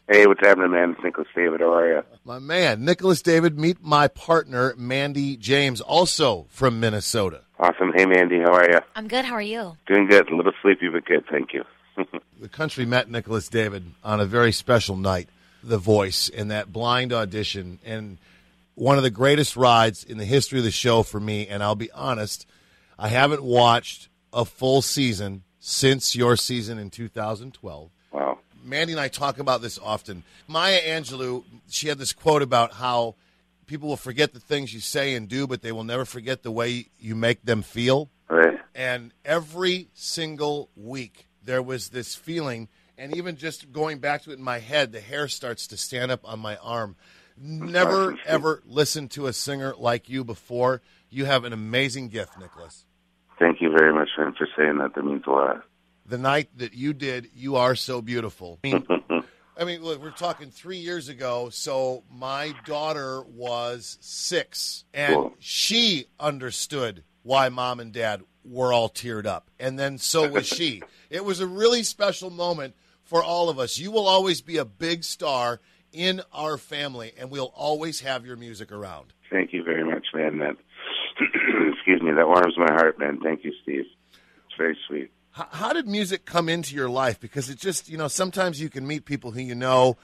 Hey, what's happening, man? It's Nicholas David. How are you? My man, Nicholas David, meet my partner, Mandy James, also from Minnesota. Awesome. Hey, Mandy. How are you? I'm good. How are you? Doing good. A little sleepy, but good. Thank you. The country met Nicholas David on a very special night, The Voice, in that blind audition, and one of the greatest rides in the history of the show for me. And I'll be honest, I haven't watched a full season since your season in 2012. Wow. Mandy and I talk about this often. Maya Angelou, she had this quote about how people will forget the things you say and do, but they will never forget the way you make them feel. Right. And every single week there was this feeling, and even just going back to it in my head, the hair starts to stand up on my arm. Never, ever listened to a singer like you before. You have an amazing gift, Nicholas. Thank you very much, man, for saying that. That means a lot. The night that you did You Are So Beautiful. I mean, look, we're talking 3 years ago, so my daughter was 6, and Cool. She understood why Mom and Dad were all teared up, and then so was she. It was a really special moment for all of us. You will always be a big star in our family, and we'll always have your music around. Thank you very much, man. That excuse me, that warms my heart, man. Thank you, Steve. It's very sweet. How did music come into your life? Because it just, sometimes you can meet people who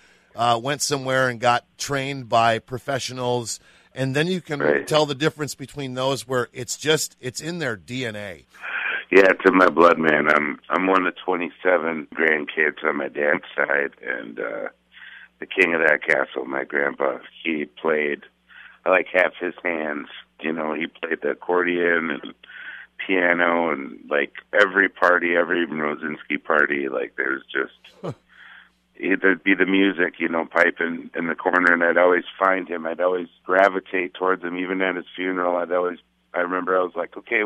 went somewhere and got trained by professionals, and then you can tell the difference between those where it's in their DNA. Yeah, it's in my blood, man. I'm one of 27 grandkids on my dad's side, and the king of that castle, my grandpa, he played, I like half his hands. He played the accordion and piano, and like every party, every Rosinski party, like there's just there'd be the music, piping in the corner, and I'd always find him. I'd always gravitate towards him, even at his funeral. I remember I was like, okay,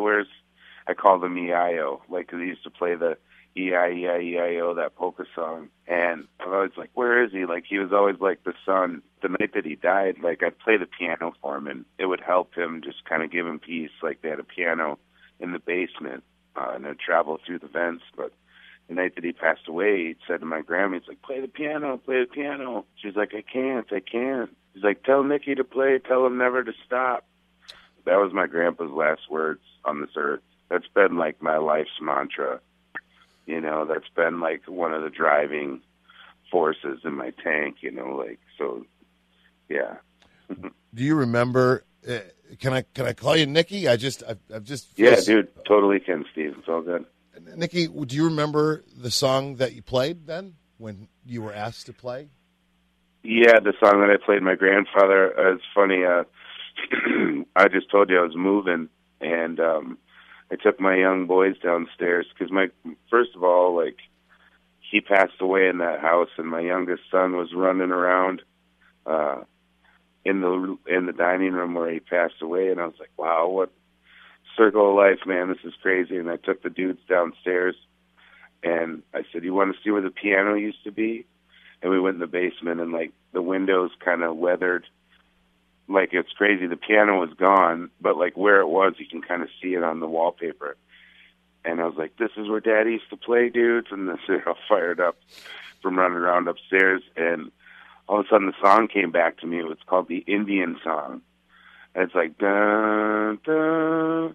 I called him E-I-O, like, 'cause he used to play the E-I-E-I-E-I-O, that polka song, and I was always like, where is he? Like, he was always like the son. The night that he died, like, I'd play the piano for him, and it would help him, just kind of give him peace. Like, they had a piano in the basement, and I'd travel through the vents. But the night that he passed away, he said to my grandma, he's like, play the piano, play the piano. She's like, I can't. He's like, tell Nicky to play, tell him never to stop. That was my grandpa's last words on this earth. That's been like my life's mantra. That's been like one of the driving forces in my tank, so yeah. Do you remember, can I call you Nicky? I've just Yeah, dude, totally can, Steve. It's all good. Nicky, do you remember the song that you played then when you were asked to play? Yeah, the song that I played my grandfather. It's funny. I just told you I was moving, and I took my young boys downstairs because first of all, like, he passed away in that house, and my youngest son was running around in the dining room where he passed away, and I was like, wow, what circle of life, man, this is crazy. And I took the dudes downstairs, and I said, you want to see where the piano used to be? And we went in the basement, and like the windows kind of weathered. Like, it's crazy. The piano was gone, but like where it was, you can kind of see it on the wallpaper. And I was like, this is where Daddy used to play, dudes. And they're all fired up from running around upstairs. And all of a sudden the song came back to me. It's called the Indian song. And it's like, da, da,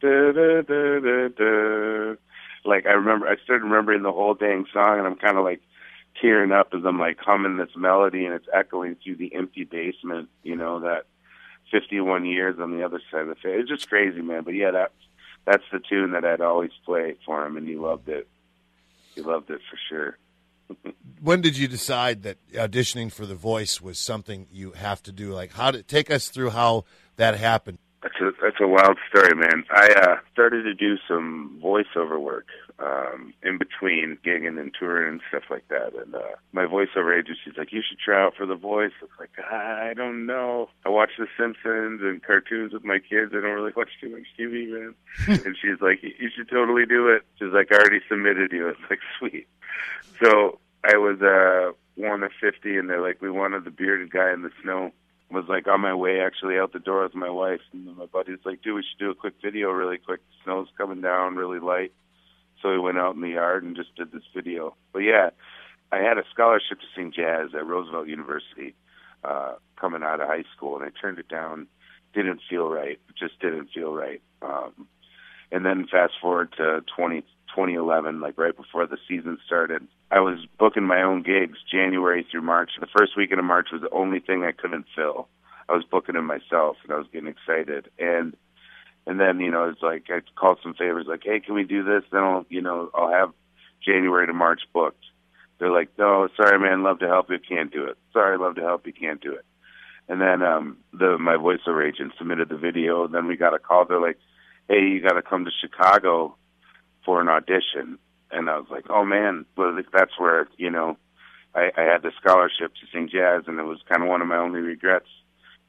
da, da, da, da, da. Like, I started remembering the whole dang song, and I'm kind of like tearing up as I'm like humming this melody, and it's echoing through the empty basement, that 51 years on the other side of the face. It's just crazy, man. But yeah, that's the tune that I'd always play for him, and he loved it. He loved it for sure. When did you decide that auditioning for The Voice was something you have to do? Like, take us through how that happened. That's a wild story, man. I started to do some voiceover work in between gigging and touring and stuff like that. And my voiceover agency's like, you should try out for The Voice. I was like, I don't know. I watch The Simpsons and cartoons with my kids. I don't really watch too much TV, man. And she's like, you should totally do it. She's like, I already submitted you. It's like, sweet. So I was one of 50, and they're like, we wanted the bearded guy in the snow. Was like on my way actually out the door with my wife, and my buddy's like, dude, we should do a quick video really quick. The snow's coming down really light. So we went out in the yard and just did this video. But yeah, I had a scholarship to sing jazz at Roosevelt University coming out of high school, and I turned it down. Didn't feel right. Just didn't feel right. And then fast forward to 2011, like right before the season started, I was booking my own gigs January through March. The first weekend of March was the only thing I couldn't fill. I was booking it myself, and I was getting excited. And then, you know, it's like I called some favors, like, hey, can we do this? Then I'll have January to March booked. They're like, no, sorry, man, love to help you, can't do it. Sorry, love to help you, can't do it. And then my voiceover agent submitted the video. And then we got a call. They're like, hey, you got to come to Chicago for an audition. And I was like, oh, man, well, that's where, you know, I had the scholarship to sing jazz, and it was kind of one of my only regrets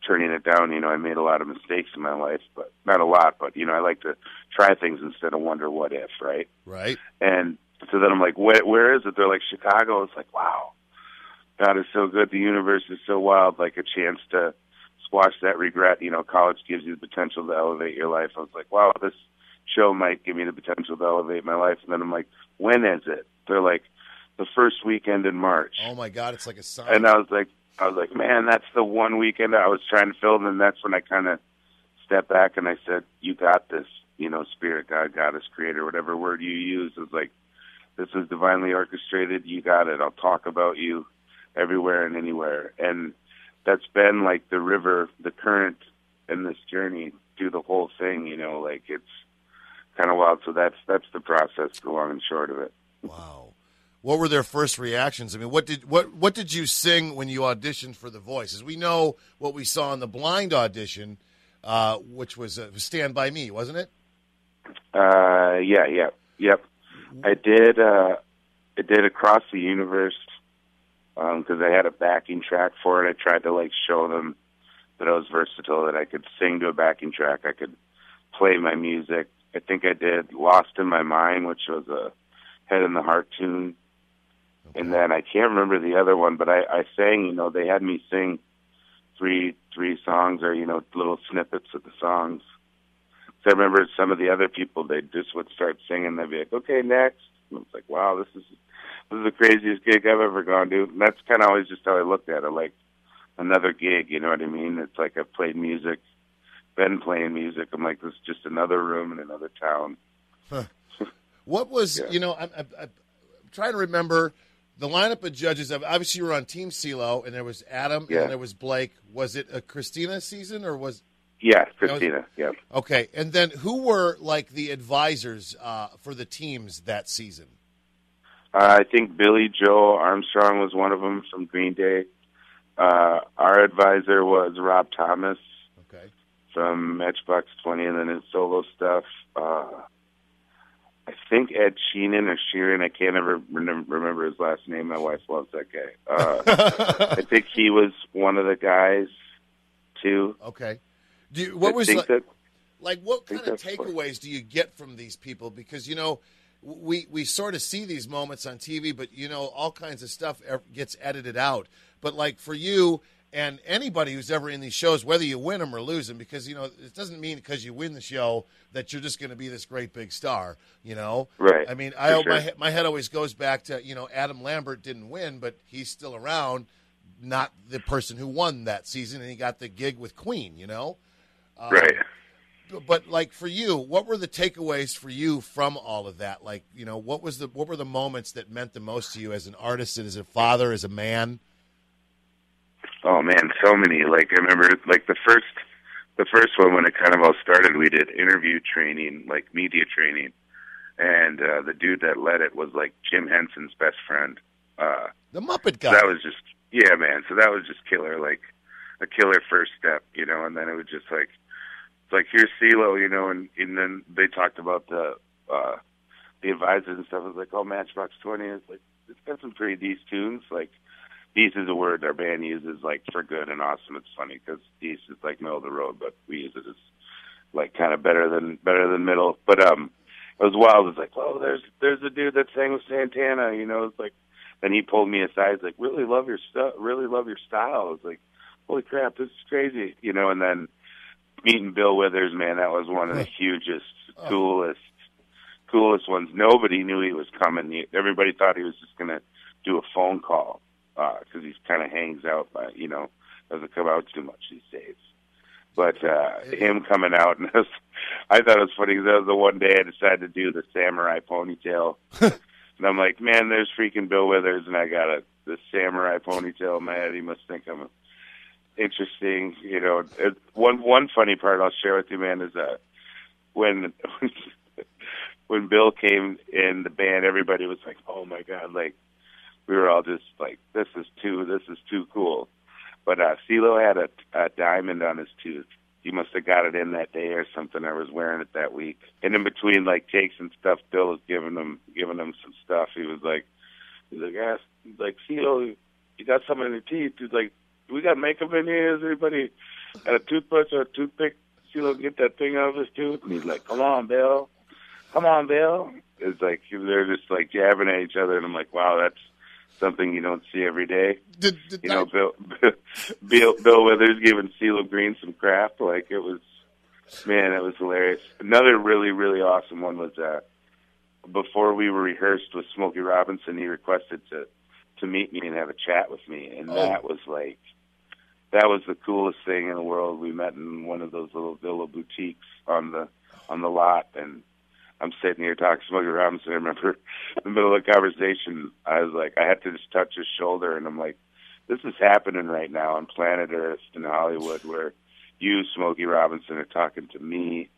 turning it down. You know, I made a lot of mistakes in my life, but not a lot, but, you know, I like to try things instead of wonder what if, right? Right. And so then I'm like, where is it? They're like, Chicago. It's like, wow, God is so good. The universe is so wild, like a chance to squash that regret. You know, college gives you the potential to elevate your life. I was like, wow, this show might give me the potential to elevate my life. And then I'm like, when is it? They're like, the first weekend in March. Oh my God, it's like a sign. And I was like, man, that's the one weekend I was trying to fill. And that's when I kind of stepped back and I said, you got this, you know, spirit, God, goddess, creator, whatever word you use. It was like, this is divinely orchestrated. You got it. I'll talk about you everywhere and anywhere. And that's been like the river, the current in this journey through the whole thing, you know, like it's kind of wild. So that's the process, the long and short of it. Wow. What were their first reactions? I mean, what did you sing when you auditioned for The Voice? As we know, what we saw in the blind audition, which was Stand By Me, wasn't it? Yep. I did Across the Universe because I had a backing track for it. I tried to like show them that I was versatile, that I could sing to a backing track, I could play my music. I think I did Lost in My Mind, which was a Head in the Heart tune. Okay. And then I can't remember the other one, but I sang, you know, they had me sing three songs or, you know, little snippets of the songs. So I remember some of the other people, they just would start singing. They'd be like, okay, next. And I was like, wow, this is the craziest gig I've ever gone to. And that's kind of always just how I looked at it, like another gig, you know what I mean? It's like I've played music, been playing music. I'm like, this is just another room in another town. Huh. What was, you know, I'm trying to remember the lineup of judges. Obviously, you were on Team Cee Lo, and there was Adam, and there was Blake. Was it a Christina season, or was... Yeah, Christina, yeah. Okay, and then who were, like, the advisors for the teams that season? I think Billy Joe Armstrong was one of them from Green Day. Our advisor was Rob Thomas from Matchbox 20, and then his solo stuff. I think Ed Sheeran or Sheeran, I can't ever remember his last name. My wife loves that guy. I think he was one of the guys, too. Okay. What kind of takeaways do you get from these people? Because, you know, we sort of see these moments on TV, but, you know, all kinds of stuff gets edited out. But, like, for you and anybody who's ever in these shows, whether you win them or lose them, because, you know, it doesn't mean because you win the show that you're just going to be this great big star, you know? Right. I mean, sure. my head always goes back to, you know, Adam Lambert didn't win, but he's still around, not the person who won that season, and he got the gig with Queen, you know? Right. But like for you, what were the takeaways for you from all of that? Like, you know, what were the moments that meant the most to you as an artist, as a father, as a man? Oh man, so many. Like I remember, like the first one when it kind of all started, we did interview training, like media training, and the dude that led it was like Jim Henson's best friend, the Muppet guy. So that was just man. So that was just killer, like a killer first step, you know. And then it was just like. It's like, here's Cee Lo, you know, and then they talked about the advisors and stuff. It was like, oh, Matchbox 20 is like, it's got some pretty Deece tunes. Like, Deece is a word our band uses, like, for good and awesome. It's funny because Deece is like middle of the road, but we use it as like kind of better than middle. But it was wild. It was like, oh, there's a dude that sang with Santana, you know. It's like, then he pulled me aside. He's like, really love your stuff, really love your style. I was like, holy crap, this is crazy, you know. And then meeting Bill Withers, man, that was one of the hugest, coolest ones. Nobody knew he was coming. Everybody thought he was just going to do a phone call because he kind of hangs out, doesn't come out too much these days. But him coming out, and I thought it was funny because that was the one day I decided to do the samurai ponytail. And I'm like, man, there's freaking Bill Withers, and I got the samurai ponytail in my head. He must think I'm interesting. One funny part I'll share with you, man, is when Bill came in the band, everybody was like, oh, my God, like, we were all just like, this is too cool. But Cee Lo had a diamond on his tooth. He must have got it in that day or something. I was wearing it that week. And in between, like, takes and stuff, Bill was giving him some stuff. He was like, Cee Lo, you got something in your teeth. He's like, we got makeup in here. Is everybody got a toothbrush or a toothpick? Cee Lo, get that thing out of his tooth. And he's like, come on, Bill. It's like they're just like jabbing at each other. And I'm like, wow, that's something you don't see every day. Bill Withers giving Cee Lo Green some crap. Like, it was hilarious. Another really, really awesome one was before we were rehearsed with Smokey Robinson, he requested to meet me and have a chat with me. And that was the coolest thing in the world. We met in one of those little villa boutiques on the lot, and I'm sitting here talking to Smokey Robinson. I remember in the middle of the conversation, I was like, I had to just touch his shoulder, and I'm like, this is happening right now on planet Earth in Hollywood, where you, Smokey Robinson, are talking to me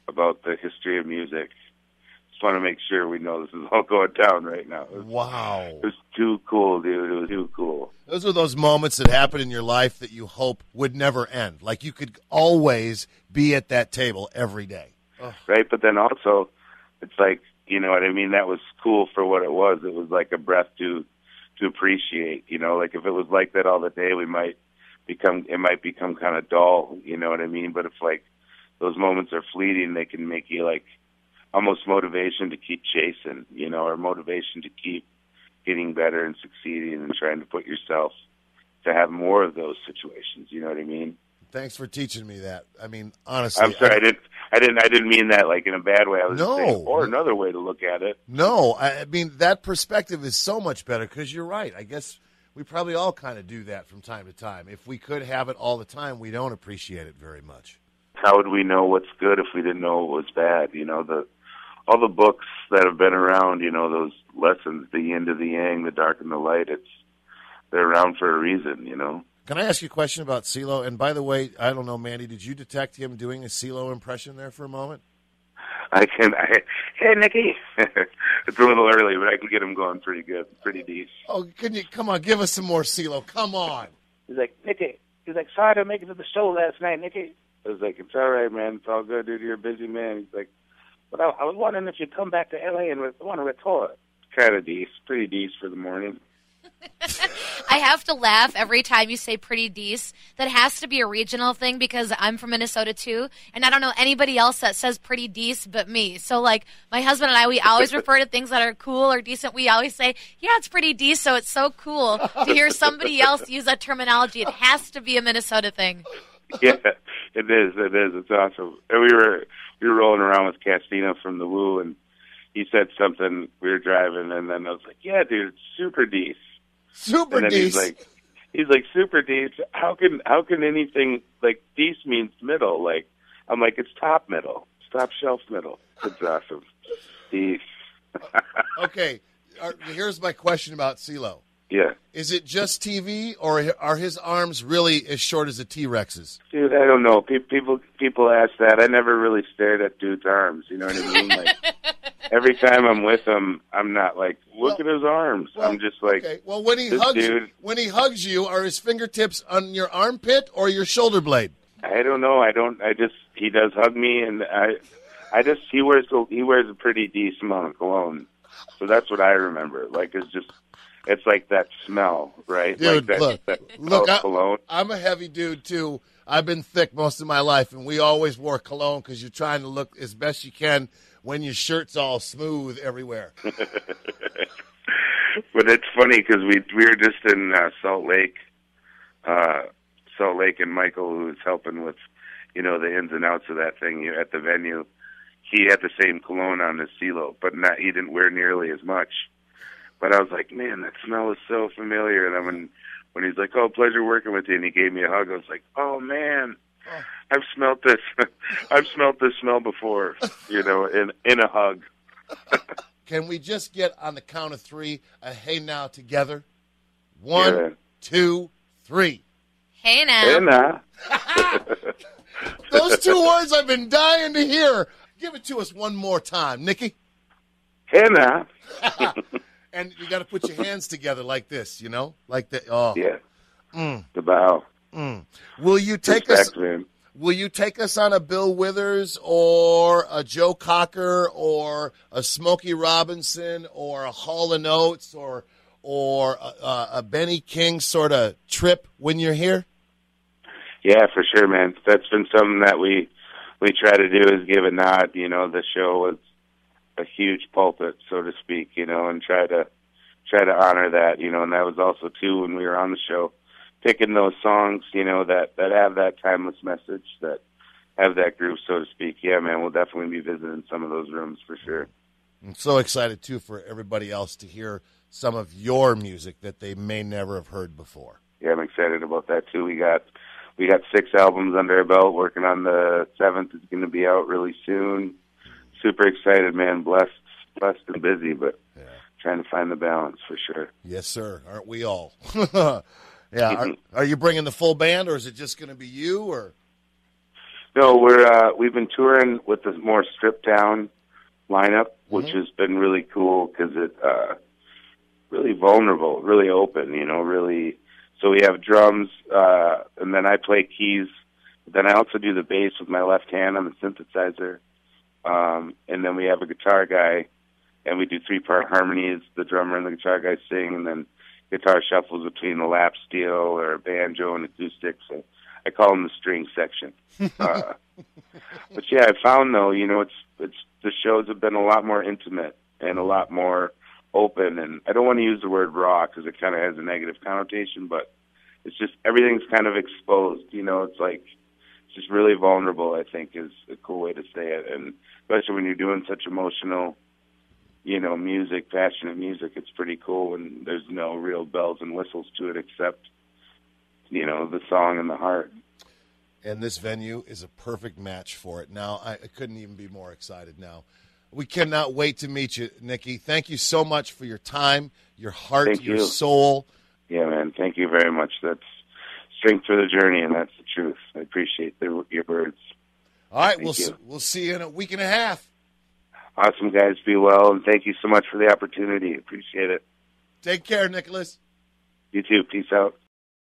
about the history of music. Just want to make sure we know this is all going down right now. Wow. It was too cool, dude. It was too cool. Those are those moments that happen in your life that you hope would never end. Like, you could always be at that table every day. Right, but then also, it's like, you know what I mean? That was cool for what it was. It was like a breath to appreciate. Like, if it was like that all the day, it might become kind of dull. You know what I mean? But if like those moments are fleeting, they can make you like almost motivation to keep chasing, or motivation to keep getting better and succeeding and trying to put yourself to have more of those situations. You know what I mean? Thanks for teaching me that. I mean, honestly, I'm sorry, I didn't mean that like in a bad way. I was just saying, or another way to look at it. No, I mean, that perspective is so much better because you're right. I guess we probably all kind of do that from time to time. If we could have it all the time, we don't appreciate it very much. How would we know what's good if we didn't know what was bad? All the books that have been around, those lessons, the yin to the yang, the dark and the light, they're around for a reason, Can I ask you a question about Cee Lo? And by the way, I don't know, Mandy, did you detect him doing a Cee Lo impression there for a moment? Hey, Nikki. It's a little early, but I can get him going pretty good, pretty decent. Oh, come on, give us some more Cee Lo. Come on. He's like, Nikki. He's like, sorry to make it to the show last night, Nikki. I was like, it's all right, man. It's all good, dude. You're a busy man. He's like, but I was wondering if you'd come back to L.A. and want to record. Kind of decent, pretty decent for the morning. I have to laugh every time you say pretty Deece. That has to be a regional thing because I'm from Minnesota too, and I don't know anybody else that says pretty Deece but me. So like my husband and I, we always refer to things that are cool or decent. We always say, yeah, it's pretty Deece, so it's so cool to hear somebody else use that terminology. It has to be a Minnesota thing. Yeah, it is. It's awesome. And we were rolling around with Castina from the Woo, and he said something. We were driving, and then I was like, yeah, dude, it's super Deece. Super and then Deece. He's like super Deece. How can anything like Deece means middle? Like, I'm like, it's top middle, it's top shelf middle. It's awesome, Deece. Okay, here's my question about Cee Lo. Yeah. Is it just TV, or are his arms really as short as a T-Rex's? Dude, I don't know. People ask that. I never really stared at dude's arms. You know what I mean? Like, every time I'm with him, I'm not like, look at his arms. I'm just like, okay. Well, when he hugs you, are his fingertips on your armpit or your shoulder blade? I don't know. He does hug me, and he wears a pretty decent amount of cologne. So that's what I remember. Like, it's like that smell, right? Dude, like look, cologne. I'm a heavy dude, too. I've been thick most of my life, and we always wore cologne because you're trying to look as best you can when your shirt's all smooth everywhere. But it's funny because we were just in Salt Lake, and Michael, who's helping with, the ins and outs of that thing at the venue, he had the same cologne on as Cee Lo, but he didn't wear nearly as much. But I was like, man, that smell is so familiar. And then when he's like, oh, pleasure working with you, and he gave me a hug, I was like, oh, man, I've smelt this. I've smelt this smell before, in a hug. Can we just get on the count of three a hey now together? 1, 2, 3. Hey now. Hey now. Those 2 words I've been dying to hear. Give it to us one more time, Nikki. Hey now. And you got to put your hands together like this, like that. Oh, yeah. Mm. The bow. Mm. Will you take Respect, us? Man. Will you take us on a Bill Withers or a Joe Cocker or a Smokey Robinson or a Hall & Oates or a Benny King sort of trip when you're here? Yeah, for sure, man. That's been something that we try to do is give a nod. The show was a huge pulpit, so to speak, and try to honor that, and that was also too when we were on the show, picking those songs, that have that timeless message, that have that groove, so to speak. Yeah, man, we'll definitely be visiting some of those rooms for sure. I'm so excited too for everybody else to hear some of your music that they may never have heard before. Yeah, I'm excited about that too. We got 6 albums under our belt. Working on the 7th is going to be out really soon. Super excited, man. Blessed and busy, but trying to find the balance for sure. Yes, sir. Aren't we all? Yeah. Are you bringing the full band, or is it just going to be you? Or no, we've been touring with the more stripped down lineup, which has been really cool because it really vulnerable, really open. Really. So we have drums, and then I play keys. Then I also do the bass with my left hand on the synthesizer. And then we have a guitar guy, and we do 3-part harmonies. The drummer and the guitar guy sing, and then guitar shuffles between the lap steel or banjo and acoustic. So I call them the string section. But yeah, I found though, it's the shows have been a lot more intimate and a lot more open. And I don't want to use the word raw because it kind of has a negative connotation, but it's just everything's kind of exposed. It's like just really vulnerable, I think, is a cool way to say it. And especially when you're doing such emotional, music, passionate music, it's pretty cool when there's no real bells and whistles to it except, the song and the heart. And this venue is a perfect match for it. Now, I couldn't even be more excited now. We cannot wait to meet you, Nikki. Thank you so much for your time, your heart, Thank your you. soul. Yeah, man. Thank you very much. That's strength for the journey, and that's the truth. I appreciate your words. All right, we'll see you in a week and a half. Awesome, guys. Be well, and thank you so much for the opportunity. Appreciate it. Take care, Nicholas. You too. Peace out.